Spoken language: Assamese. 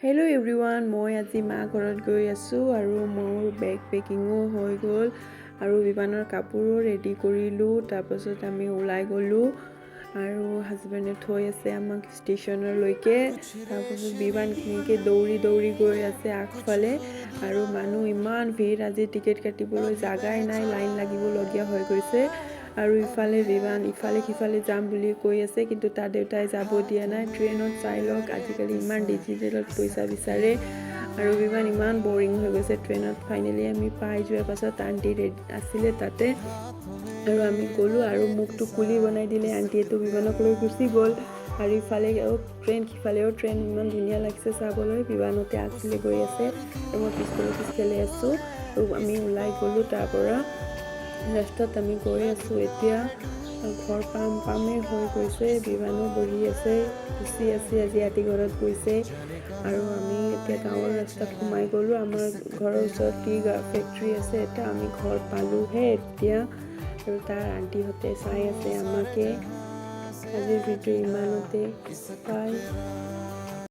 হেল্ল' এভৰিৱান, মই আজি মা ঘৰত গৈ আছোঁ আৰু মোৰ বেগ পেকিঙো হৈ গ'ল আৰু বিমানৰ কাপোৰো ৰেডি কৰিলোঁ। তাৰপাছত আমি ওলাই গ'লোঁ আৰু হাজবেণ্ডে থৈ আছে আমাক ষ্টেচনলৈকে। তাৰপাছত বিমানখিনিকে দৌৰি দৌৰি গৈ আছে আগফালে আৰু মানুহ ইমান ভিৰ, আজি টিকেট কাটিবলৈ জাগাই নাই, লাইন লাগিবলগীয়া হৈ গৈছে। আৰু ইফালে বিমান ইফালে সিফালে যাম বুলি কৈ আছে, কিন্তু তাৰ দেউতাই যাব দিয়া নাই। ট্ৰেইনত চাই লওক, আজিকালি ইমান ডিজিটেলত পইচা বিচাৰে আৰু বিমান ইমান বৰিং হৈ গৈছে ট্ৰেইনত। ফাইনেলি আমি পাই যোৱাৰ পাছত আণ্টি আছিলে তাতে আৰু আমি গ'লোঁ আৰু মুখটো কুলি বনাই দিলে। আণ্টিয়েতো বিমানক লৈ গুচি গ'ল আৰু ইফালেও ট্ৰেইন সিফালেও ট্ৰেইন, ইমান ধুনীয়া লাগিছে চাবলৈ। বিমানতে আগফালে গৈ আছে আৰু মই পিছফালে আছোঁ আৰু আমি ওলাই গ'লোঁ। তাৰ পৰা ৰাস্তাত আমি গৈ আছোঁ, এতিয়া ঘৰ পামেই হৈ গৈছে। বিমানো বহি আছে, গুচি আছে, আজি ৰাতি ঘৰত গৈছে আৰু আমি এতিয়া গাঁৱৰ ৰাস্তাত সোমাই গ'লোঁ। আমাৰ ঘৰৰ ওচৰত টি ফেক্টৰী আছে, এটা আমি ঘৰ পালোঁহে এতিয়া আৰু তাৰ আণ্টিহঁতে চাই আছে আমাকে। আজিৰ ভিডিঅ' ইমানতে, বাই।